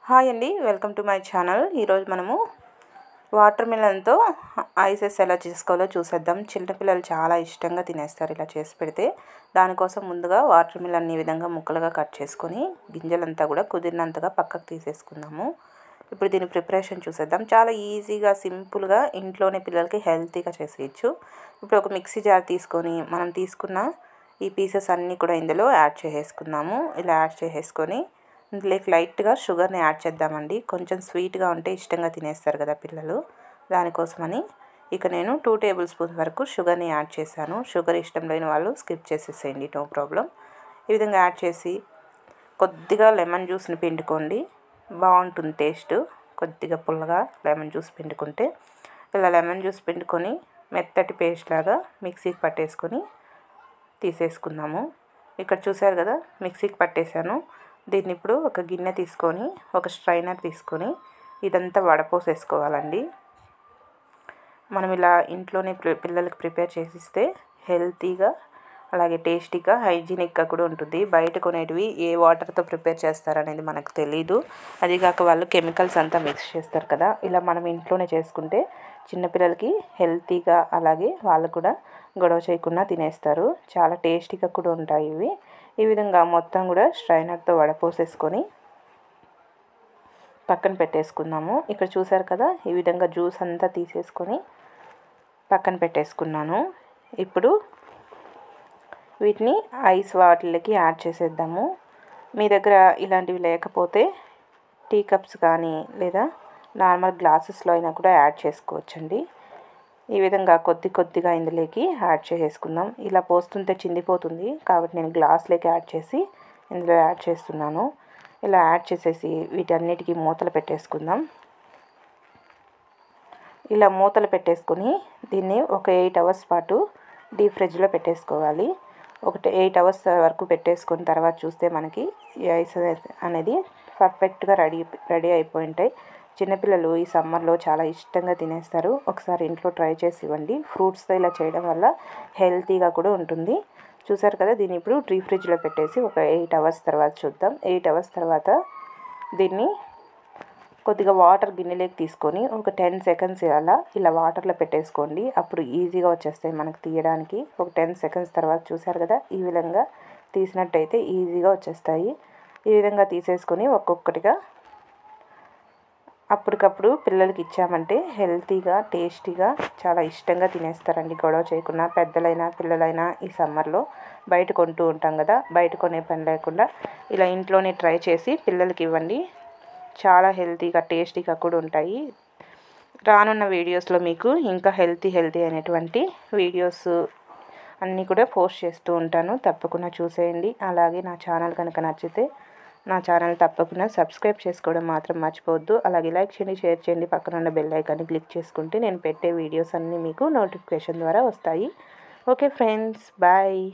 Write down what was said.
Hi అండి, welcome to my channel. ఈరోజు మనము వాటర్ మిలన్తో ఐసెస్ ఎలా చేసుకోవాలో చూసేద్దాం. చిన్నపిల్లలు చాలా ఇష్టంగా తినేస్తారు ఇలా చేసి పెడితే. దానికోసం ముందుగా వాటర్ మిలన్ ఈ విధంగా ముక్కలుగా కట్ చేసుకొని గింజలంతా కూడా కుదిరినంతగా పక్కకు తీసేసుకుందాము. ఇప్పుడు దీని ప్రిపరేషన్ చూసేద్దాం. చాలా ఈజీగా సింపుల్గా ఇంట్లోనే పిల్లలకి హెల్తీగా చేసేయచ్చు. ఇప్పుడు ఒక మిక్సీ జార్ తీసుకొని మనం తీసుకున్న ఈ పీసెస్ అన్నీ కూడా ఇందులో యాడ్ చేసేసుకుందాము. ఇలా యాడ్ చేసేసుకొని ఇందులోకి లైట్గా షుగర్ని యాడ్ చేద్దామండి. కొంచెం స్వీట్గా ఉంటే ఇష్టంగా తినేస్తారు కదా పిల్లలు, దానికోసమని ఇక నేను 2 టేబుల్ స్పూన్స్ వరకు షుగర్ని యాడ్ చేశాను. షుగర్ ఇష్టం లేని వాళ్ళు స్కిప్ చేసేసేయండి, నో ప్రాబ్లం. ఈ విధంగా యాడ్ చేసి కొద్దిగా లెమన్ జ్యూస్ని పిండుకోండి, బాగుంటుంది టేస్ట్. కొద్దిగా పుల్లగా లెమన్ జ్యూస్ పిండుకుంటే, ఇలా లెమన్ జ్యూస్ పిండుకొని మెత్తటి పేస్ట్ లాగా మిక్సీకి పట్టేసుకొని తీసేసుకుందాము. ఇక్కడ చూసారు కదా, మిక్సీకి పట్టేశాను. దీన్ని ఇప్పుడు ఒక గిన్నె తీసుకొని ఒక స్ట్రైనర్ తీసుకొని ఇదంతా వడపోసేసుకోవాలండి. మనం ఇలా ఇంట్లోనే పిల్లలకి ప్రిపేర్ చేసిస్తే హెల్తీగా, అలాగే టేస్టీగా, హైజీనిక్గా కూడా ఉంటుంది. బయట కొనేటివి ఏ వాటర్తో ప్రిపేర్ చేస్తారనేది మనకు తెలీదు. అదిగాక వాళ్ళు కెమికల్స్ అంతా మిక్స్ చేస్తారు కదా. ఇలా మనం ఇంట్లోనే చేసుకుంటే చిన్నపిల్లలకి హెల్తీగా, అలాగే వాళ్ళు కూడా గొడవ చేయకుండా తినేస్తారు. చాలా టేస్టీగా కూడా ఉంటాయి ఇవి. ఈ విధంగా మొత్తం కూడా స్ట్రైనర్తో వడపోసేసుకొని పక్కన పెట్టేసుకుందాము. ఇక్కడ చూసారు కదా, ఈ విధంగా జ్యూస్ అంతా తీసేసుకొని పక్కన పెట్టేసుకున్నాను. ఇప్పుడు వీటిని ఐస్ వాటిలకి యాడ్ చేసేద్దాము. మీ దగ్గర ఇలాంటివి లేకపోతే టీ కప్స్ కానీ లేదా నార్మల్ గ్లాసెస్లో అయినా కూడా యాడ్ చేసుకోవచ్చండి. ఈ విధంగా కొద్ది కొద్దిగా ఇందులోకి యాడ్ చేసేసుకుందాం. ఇలా పోస్తుంటే చిందిపోతుంది కాబట్టి నేను గ్లాస్లోకి యాడ్ చేసి ఇందులో యాడ్ చేస్తున్నాను. ఇలా యాడ్ చేసేసి వీటన్నిటికీ మూతలు పెట్టేసుకుందాం. ఇలా మూతలు పెట్టేసుకొని దీన్ని ఒక 8 అవర్స్ పాటు డీప్ ఫ్రిడ్జ్లో పెట్టేసుకోవాలి. 8 అవర్స్ వరకు పెట్టేసుకున్న తర్వాత చూస్తే మనకి ఈ ఐస్ అనేది పర్ఫెక్ట్గా రెడీ అయిపోయి ఉంటాయి. చిన్నపిల్లలు ఈ సమ్మర్లో చాలా ఇష్టంగా తినేస్తారు. ఒకసారి ఇంట్లో ట్రై చేసి ఇవ్వండి. ఫ్రూట్స్తో ఇలా చేయడం వల్ల హెల్తీగా కూడా ఉంటుంది. చూసారు కదా, దీన్ని ఇప్పుడు డీప్ ఫ్రిడ్జ్లో పెట్టేసి ఒక 8 అవర్స్ తర్వాత చూద్దాం. 8 అవర్స్ తర్వాత దీన్ని కొద్దిగా వాటర్ గిన్నెలోకి తీసుకొని ఒక 10 సెకండ్స్ ఇలా వాటర్లో పెట్టేసుకోండి. అప్పుడు ఈజీగా వచ్చేస్తాయి మనకు తీయడానికి. ఒక 10 సెకండ్స్ తర్వాత చూసారు కదా, ఈ విధంగా తీసినట్టయితే ఈజీగా వచ్చేస్తాయి. ఈ విధంగా తీసేసుకొని ఒక్కొక్కటిగా అప్పటికప్పుడు పిల్లలకి ఇచ్చామంటే హెల్తీగా, టేస్టీగా, చాలా ఇష్టంగా తినేస్తారండి. గొడవ చేయకుండా పెద్దలైనా పిల్లలైనా ఈ సమ్మర్లో బయట కొంటూ ఉంటాం కదా, బయట కొనే పని లేకుండా ఇలా ఇంట్లోనే ట్రై చేసి పిల్లలకి ఇవ్వండి. చాలా హెల్తీగా, టేస్టీగా కూడా ఉంటాయి. రానున్న వీడియోస్లో మీకు ఇంకా హెల్తీ అనేటువంటి వీడియోస్ అన్నీ కూడా పోస్ట్ చేస్తూ ఉంటాను. తప్పకుండా చూసేయండి. అలాగే నా ఛానల్ కనుక నచ్చితే నా ఛానల్ తప్పకుండా సబ్స్క్రైబ్ చేసుకోవడం మాత్రం మర్చిపోవద్దు. అలాగే లైక్ చేయండి, షేర్ చేయండి. పక్కన ఉన్న బెల్ ఐకాన్ని క్లిక్ చేసుకుంటే నేను పెట్టే వీడియోస్ అన్నీ మీకు నోటిఫికేషన్ ద్వారా వస్తాయి. Okay friends, bye.